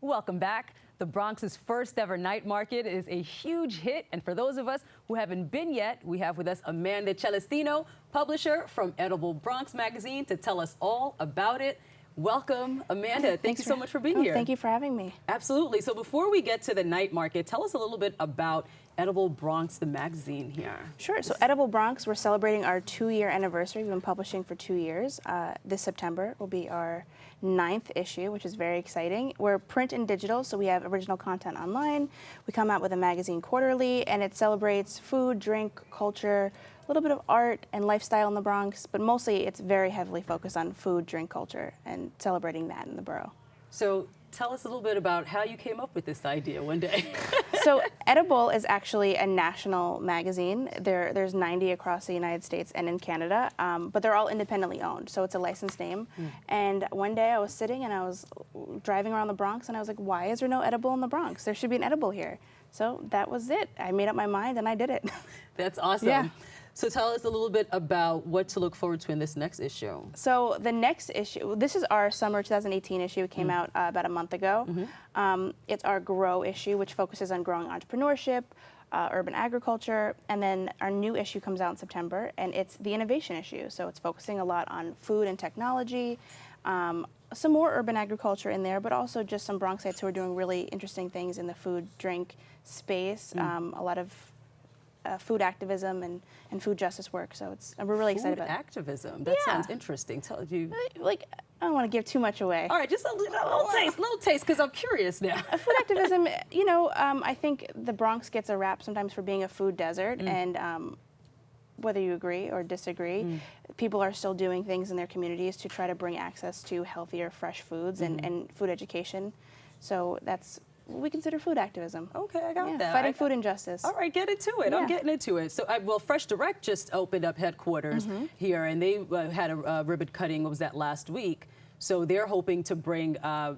Welcome back. The Bronx's first ever night market is a huge hit. And for those of us who haven't been yet, we have with us Amanda Celestino, publisher from Edible Bronx Magazine, to tell us all about it. Welcome, Amanda. Thank you so much for being here. Thank you for having me. Absolutely. So before we get to the night market, tell us a little bit about Edible Bronx, the magazine here. Sure. So Edible Bronx, we're celebrating our 2-year anniversary. We've been publishing for 2 years. This September will be our 9th issue, which is very exciting. We're print and digital, so we have original content online. We come out with a magazine quarterly, and it celebrates food, drink, culture, a little bit of art and lifestyle in the Bronx, but mostly it's very heavily focused on food, drink, culture, and celebrating that in the borough. So tell us a little bit about how you came up with this idea one day. So Edible is actually a national magazine. There's 90 across the United States and in Canada, but they're all independently owned, so it's a licensed name. And one day I was sitting and I was driving around the Bronx and I was like, why is there no Edible in the Bronx? There should be an Edible here. So that was it. I made up my mind and I did it. That's awesome. Yeah. So tell us a little bit about what to look forward to in this next issue. So the next issue, this is our summer 2018 issue. It came out about a month ago. It's our Grow issue, which focuses on growing entrepreneurship, urban agriculture, and then our new issue comes out in September, and it's the innovation issue. So it's focusing a lot on food and technology, some more urban agriculture in there, but also just some Bronxites who are doing really interesting things in the food, drink space, a lot of food activism and food justice work, so we're really excited about it. Activism, that sounds interesting. Tell you. Like, I don't want to give too much away. All right, just a little taste, because I'm curious now. Food activism, you know, I think the Bronx gets a rap sometimes for being a food desert, and whether you agree or disagree, people are still doing things in their communities to try to bring access to healthier, fresh foods and food education. So that's what we consider food activism. Okay, I got that. Fighting food injustice. All right, get into it. I'm getting into it. So, well, Fresh Direct just opened up headquarters here, and they had a ribbon cutting. What was that, last week? So they're hoping to bring,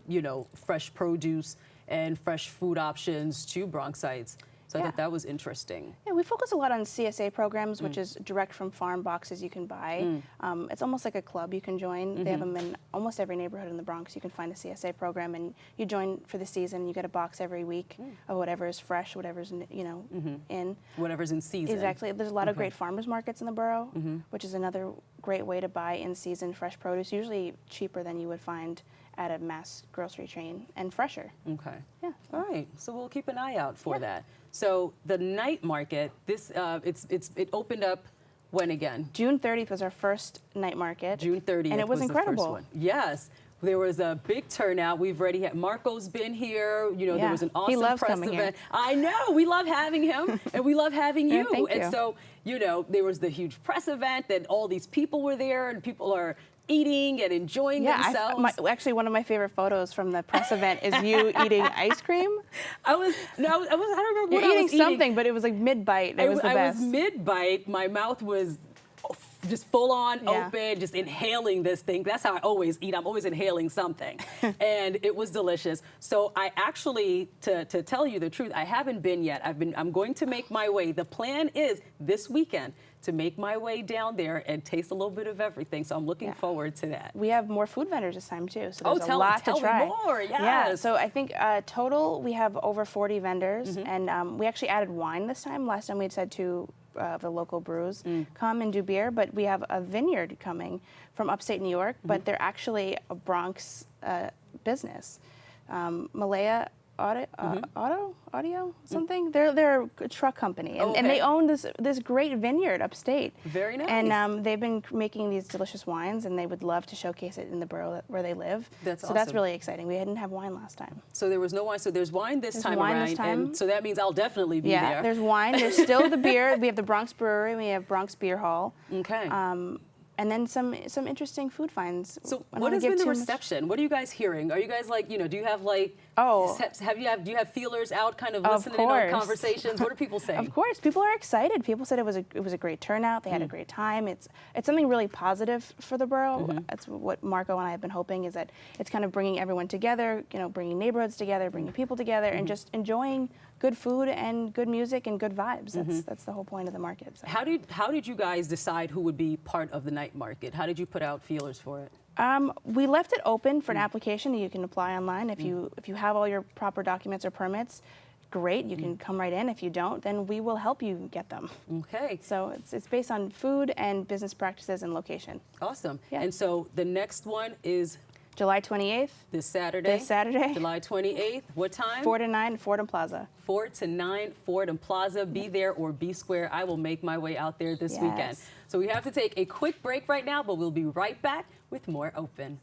you know, fresh produce and fresh food options to Bronxites. So I thought that was interesting. Yeah, we focus a lot on CSA programs, which is direct from farm boxes you can buy. It's almost like a club you can join. They have them in almost every neighborhood in the Bronx. You can find a CSA program, and you join for the season. You get a box every week of whatever is fresh, whatever's in. Whatever's in season. Exactly. There's a lot of great farmers markets in the borough, which is another great way to buy in-season fresh produce, usually cheaper than you would find at a mass grocery chain, and fresher. Okay. Yeah. All right. So we'll keep an eye out for that. So the night market, this it opened up when again? June 30th was our first night market. June 30th. And it was incredible. The first one. Yes. There was a big turnout. We've already had Marco's been here. You know, there was an awesome press event. Here. I know. We love having him, and we love having you. Thank you. And so, you know, there was the huge press event, and all these people were there, and people are eating and enjoying themselves. Actually, one of my favorite photos from the press event is you eating ice cream. I don't remember what I was eating something, but it was like mid-bite. It was the best. I was mid-bite. My mouth was just full on open, just inhaling this thing. That's how I always eat. I'm always inhaling something. And it was delicious. So I actually, to tell you the truth, I haven't been yet. I'm going to make my way. The plan is this weekend to make my way down there and taste a little bit of everything. So I'm looking forward to that. We have more food vendors this time too. So there's a lot to try. Tell me more, yes. Yeah, so I think total we have over 40 vendors, and we actually added wine this time. Last time we said to the local brews come and do beer, but we have a vineyard coming from upstate New York, but they're actually a Bronx business. Malaya Audio, something. They're a truck company, and they own this great vineyard upstate. Very nice. And they've been making these delicious wines, and they would love to showcase it in the borough where they live. That's so awesome. That's really exciting. We didn't have wine last time. So there was no wine. So there's wine this time around, and so that means I'll definitely be there. Yeah, there's wine. There's still the beer. We have the Bronx Brewery. We have Bronx Beer Hall. Okay. And then some interesting food finds. So what has been the reception? What are you guys hearing? Are you guys like, you know, do you have like, do you have feelers out kind of listening in on conversations? What are people saying? Of course, people are excited. People said it was a great turnout. They had a great time. It's something really positive for the borough. That's what Marco and I have been hoping, is that it's kind of bringing everyone together, you know, bringing neighborhoods together, bringing people together, and just enjoying good food and good music and good vibes. That's the whole point of the market. So. How did you guys decide who would be part of the night market? How did you put out feelers for it? We left it open for an application. You can apply online. If you have all your proper documents or permits, great. You can come right in. If you don't, then we will help you get them. Okay. So it's based on food and business practices and location. Awesome. Yeah. And so the next one is July 28th. this Saturday. This Saturday. July 28th. What time? 4 to 9, Fordham Plaza. 4 to 9, Fordham Plaza. Be there or be square. I will make my way out there this weekend. So we have to take a quick break right now, but we'll be right back with more Open.